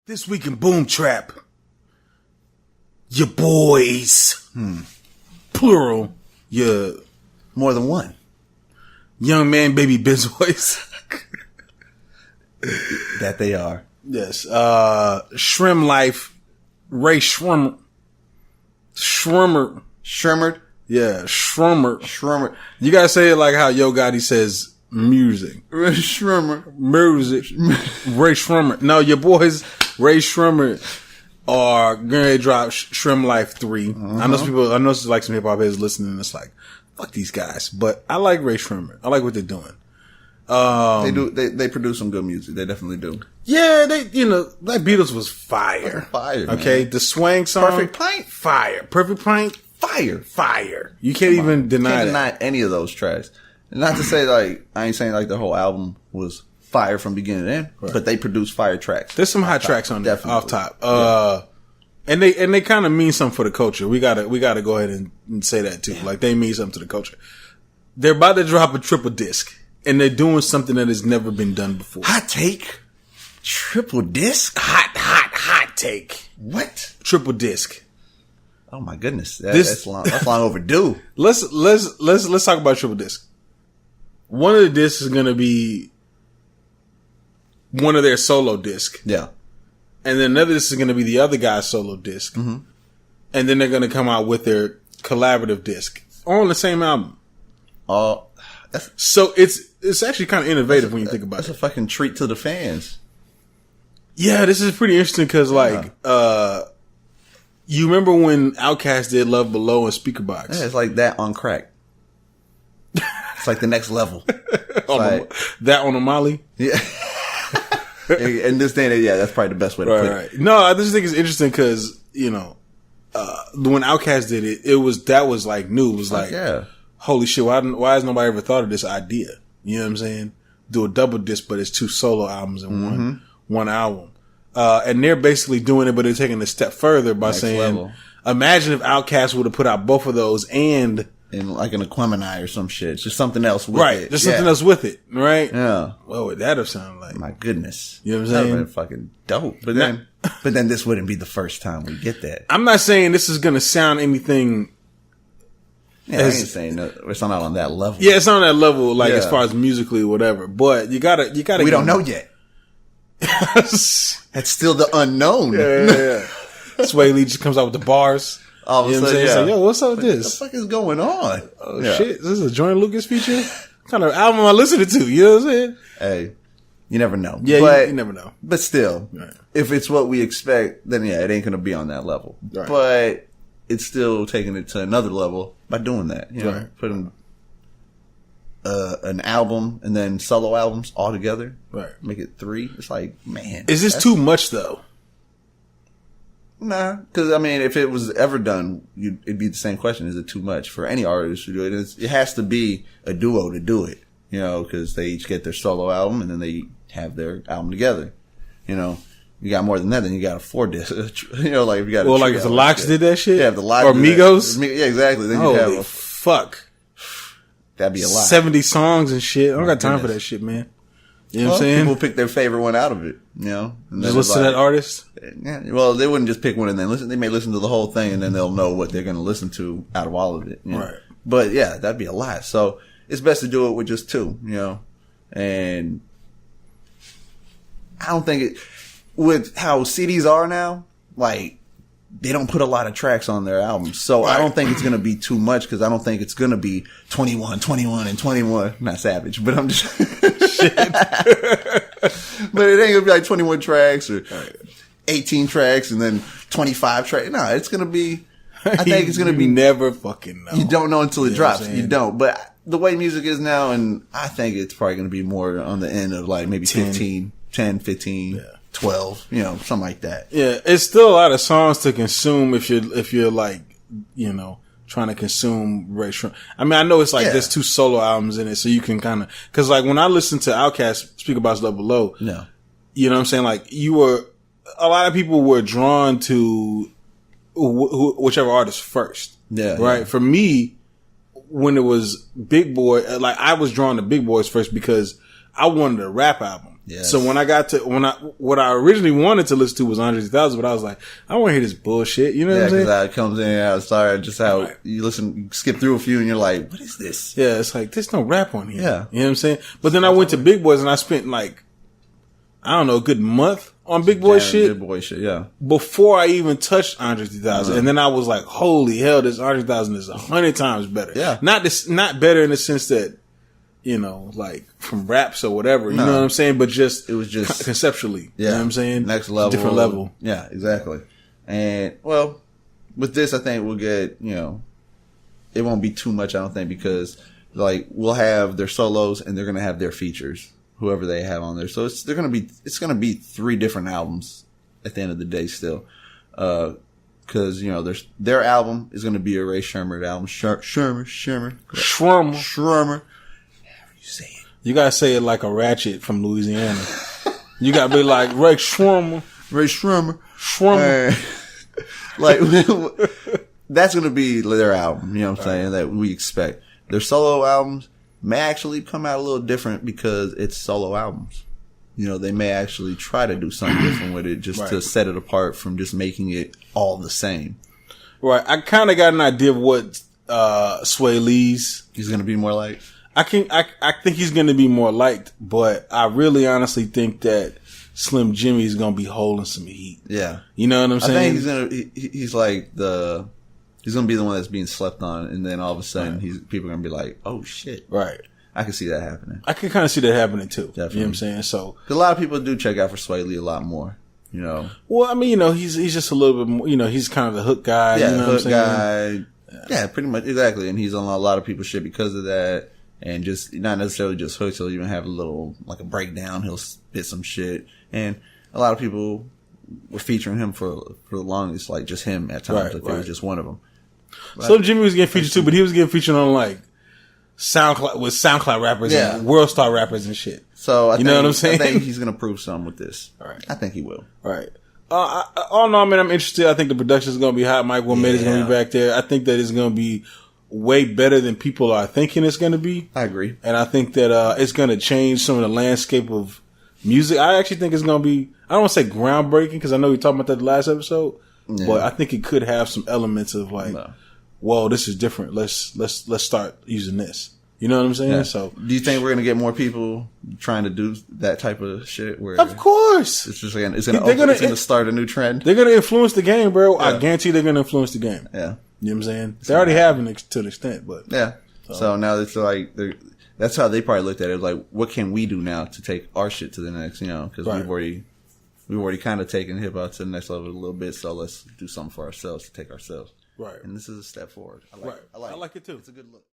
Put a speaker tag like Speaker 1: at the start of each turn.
Speaker 1: This week in Boom Trap, your boys, plural, your
Speaker 2: more than one.
Speaker 1: Young man, baby, biz boys.
Speaker 2: That they are.
Speaker 1: Yes. Shrim Life, Rae Sremmurd.
Speaker 2: Sremmurd?
Speaker 1: Yeah, Sremmurd.
Speaker 2: Sremmurd.
Speaker 1: You gotta say it like how Yo Gotti says music.
Speaker 2: Rae Sremmurd.
Speaker 1: Music. Rae Sremmurd. No, your boys, Rae Sremmurd, are gonna drop Shrim Life 3. I know there's like some hip hop heads listening and it's like, fuck these guys. But I like Rae Sremmurd. I like what they're doing.
Speaker 2: They produce some good music. They definitely do.
Speaker 1: Yeah, that Beatles was fire.
Speaker 2: Fire.
Speaker 1: Okay,
Speaker 2: Man.
Speaker 1: The Swang song.
Speaker 2: Perfect Pint.
Speaker 1: Fire. Perfect Pint.
Speaker 2: Fire.
Speaker 1: Fire. You can't even deny that.
Speaker 2: Any of those tracks. And not to say like, I ain't saying like the whole album was fire from beginning to end, but they produce fire tracks.
Speaker 1: There's some hot tracks on there,
Speaker 2: definitely.
Speaker 1: off top. And they kind of mean something for the culture. We gotta go ahead and say that too. Like they mean something to the culture. They're about to drop a triple disc, and they're doing something that has never been done before.
Speaker 2: Hot take. Triple disc?
Speaker 1: Hot take.
Speaker 2: What?
Speaker 1: Triple disc.
Speaker 2: Oh my goodness. That's long overdue.
Speaker 1: Let's talk about triple disc. One of the discs is gonna be one of their solo discs.
Speaker 2: Yeah.
Speaker 1: And then another disc is gonna be the other guy's solo disc. Mm-hmm. And then they're gonna come out with their collaborative disc on the same album. So it's actually kind of innovative when you think about it.
Speaker 2: That's a fucking treat to the fans.
Speaker 1: Yeah, this is pretty interesting because you remember when Outkast did Love Below and Speakerbox?
Speaker 2: Yeah, it's like that on crack. It's like the next level.
Speaker 1: That on a Molly?
Speaker 2: Yeah. In this day and age, yeah, that's probably the best way to put it. Right.
Speaker 1: No, I just think it's interesting because, when Outkast did it, that was like new. It was like, holy shit, why has nobody ever thought of this idea? You know what I'm saying? Do a double disc, but it's two solo albums in one album. And they're basically doing it, but they're taking it a step further by saying, imagine if Outkast would have put out both of those and
Speaker 2: in like an Aquemini or some shit. It's just something else with it.
Speaker 1: Right. Just something else with it. Right?
Speaker 2: Yeah.
Speaker 1: What would that have sounded like?
Speaker 2: My goodness.
Speaker 1: You know what I'm saying?
Speaker 2: That would have been fucking dope. But then this wouldn't be the first time we get that.
Speaker 1: I'm not saying this is going to sound anything.
Speaker 2: Yeah, I ain't saying that. It's not on that level.
Speaker 1: Yeah, it's not on that level, like as far as musically or whatever. But you gotta.
Speaker 2: We don't know yet. That's still the unknown.
Speaker 1: Yeah. Sway Lee just comes out with the bars.
Speaker 2: All of a sudden,
Speaker 1: Like, yo, what's up with this?
Speaker 2: What the fuck is going on?
Speaker 1: Oh shit, this is a Joyner Lucas feature? What kind of album am I listening to? You know what I'm saying?
Speaker 2: Hey, you never know.
Speaker 1: Yeah, you never know.
Speaker 2: But still, if it's what we expect, then it ain't gonna be on that level. Right. But it's still taking it to another level by doing that. You know, putting an album and then solo albums all together.
Speaker 1: Right.
Speaker 2: Make it 3. It's like, man.
Speaker 1: Is this too much though?
Speaker 2: Nah, because I mean, if it was ever done, it'd be the same question: is it too much for any artist to do it? It has to be a duo to do it, because they each get their solo album and then they have their album together. You got more than that, then you got a 4 disc. Like if you got
Speaker 1: like if the Locks did that shit,
Speaker 2: yeah, if the Locks
Speaker 1: or Migos,
Speaker 2: yeah, exactly. Then
Speaker 1: holy
Speaker 2: you have
Speaker 1: fuck,
Speaker 2: that'd be a lot.
Speaker 1: 70 songs and shit. I don't got time for that shit, man. You know what I'm saying?
Speaker 2: People pick their favorite one out of it, And
Speaker 1: just listen to that artist?
Speaker 2: Yeah. Well, they wouldn't just pick one and then listen. They may listen to the whole thing and then they'll know what they're going to listen to out of all of it.
Speaker 1: Right.
Speaker 2: But yeah, that'd be a lot. So it's best to do it with just 2, And I don't think with how CDs are now, like, they don't put a lot of tracks on their albums. So I don't think it's going to be too much because I don't think it's going to be 21, 21, and 21. I'm not savage, but I'm just... Shit. But it ain't going to be like 21 tracks or 18 tracks and then 25 tracks. No, it's going to be... I think it's going to be...
Speaker 1: never fucking know.
Speaker 2: You don't know until it drops. You don't. But the way music is now, and I think it's probably going to be more on the end of like maybe 10, 15... 12, something like that.
Speaker 1: Yeah, it's still a lot of songs to consume if you're like, trying to consume Rae Sremmurd. I mean, I know it's like there's 2 solo albums in it, so you can kind of, cause like when I listen to Outkast speak about Love Below, you know what I'm saying? Like a lot of people were drawn to whichever artist first. Yeah. Right? Yeah. For me, when it was Big Boy, like I was drawn to Big Boys first because I wanted a rap album.
Speaker 2: Yes.
Speaker 1: So when I got to what I originally wanted to listen to was Andre 3000, but I was like, I don't want to hear this bullshit. You know what I'm saying?
Speaker 2: Yeah, because it comes in and out. Sorry, just how you skip through a few, and you're like, what is this?
Speaker 1: Yeah, it's like there's no rap on here.
Speaker 2: Yeah,
Speaker 1: you know what I'm saying. But then I went to Big Boys and I spent like, I don't know, a good month on Big Boy shit.
Speaker 2: Big Boy shit, yeah.
Speaker 1: Before I even touched Andre 3000, and then I was like, holy hell, this Andre 3000 is 100 times better.
Speaker 2: Yeah,
Speaker 1: not better in the sense that, you know, like from raps or whatever, you know what I'm saying? But it was just conceptually, you know what I'm saying?
Speaker 2: Next level.
Speaker 1: Different level.
Speaker 2: Yeah, exactly. And, well, with this, I think we'll get, you know, it won't be too much, I don't think, because, like, we'll have their solos and they're going to have their features, whoever they have on there. So it's going to be 3 different albums at the end of the day still. Cause, you know, their album is going to be a Rae Sremmurd album. Sremmurd. Say it.
Speaker 1: You gotta say it like a ratchet from Louisiana. You gotta be like Rae Sremmurd.
Speaker 2: Like, that's gonna be their album, you know what I'm saying, that we expect. Their solo albums may actually come out a little different because it's solo albums. You know, they may actually try to do something different with it just to set it apart from just making it all the same.
Speaker 1: Right. I kind of got an idea of what Sway Lee's.
Speaker 2: He's gonna be more like.
Speaker 1: I think he's going to be more liked, but I really honestly think that Slim Jimmy is going to be holding some heat.
Speaker 2: Yeah.
Speaker 1: You know what I'm saying?
Speaker 2: I think he's like he's going to be the one that's being slept on, and then all of a sudden people are going to be like, oh shit.
Speaker 1: Right.
Speaker 2: I can see that happening.
Speaker 1: I can kind of see that happening too.
Speaker 2: Definitely.
Speaker 1: You know what I'm saying? So,
Speaker 2: a lot of people do check out for Sway Lee a lot more, you know.
Speaker 1: Well, I mean, you know, he's just a little bit more, you know, he's kind of the hook guy.
Speaker 2: Yeah,
Speaker 1: you know
Speaker 2: hook
Speaker 1: what I'm saying?
Speaker 2: guy. Yeah, pretty much. Exactly. And he's on a lot of people's shit because of that. And just, not necessarily just hooks, he'll even have like a breakdown, he'll spit some shit. And a lot of people were featuring him for the longest, like just him at times, it was just one of them.
Speaker 1: Slim Jimmy was getting featured too, but he was getting featured on like SoundCloud rappers and World Star rappers and shit.
Speaker 2: So
Speaker 1: you know what I'm saying?
Speaker 2: I think he's gonna prove something with this.
Speaker 1: All right.
Speaker 2: I think he will.
Speaker 1: All right. All in all, man, I'm interested. I think the production is gonna be hot. Mike Wilmette is gonna be back there. I think that it's gonna be way better than people are thinking it's going to be.
Speaker 2: I agree.
Speaker 1: And I think that it's going to change some of the landscape of music. I actually think it's going to be, I don't want to say groundbreaking because I know we talked about that the last episode, but I think it could have some elements of like, whoa, this is different. Let's start using this. You know what I'm saying?
Speaker 2: Yeah.
Speaker 1: So,
Speaker 2: do you think we're going to get more people trying to do that type of shit? Where
Speaker 1: of course,
Speaker 2: it's just it's going to start a new trend.
Speaker 1: They're going to influence the game, bro. Yeah. I guarantee they're going to influence the game.
Speaker 2: Yeah.
Speaker 1: You know what I'm saying? They already have to an extent, but
Speaker 2: yeah. So now it's like that's how they probably looked at it. Like, what can we do now to take our shit to the next? You know, because we've already kind of taken hip hop to the next level a little bit. So let's do something for ourselves to take ourselves.
Speaker 1: Right.
Speaker 2: And this is a step forward. I like it too. It's a good look.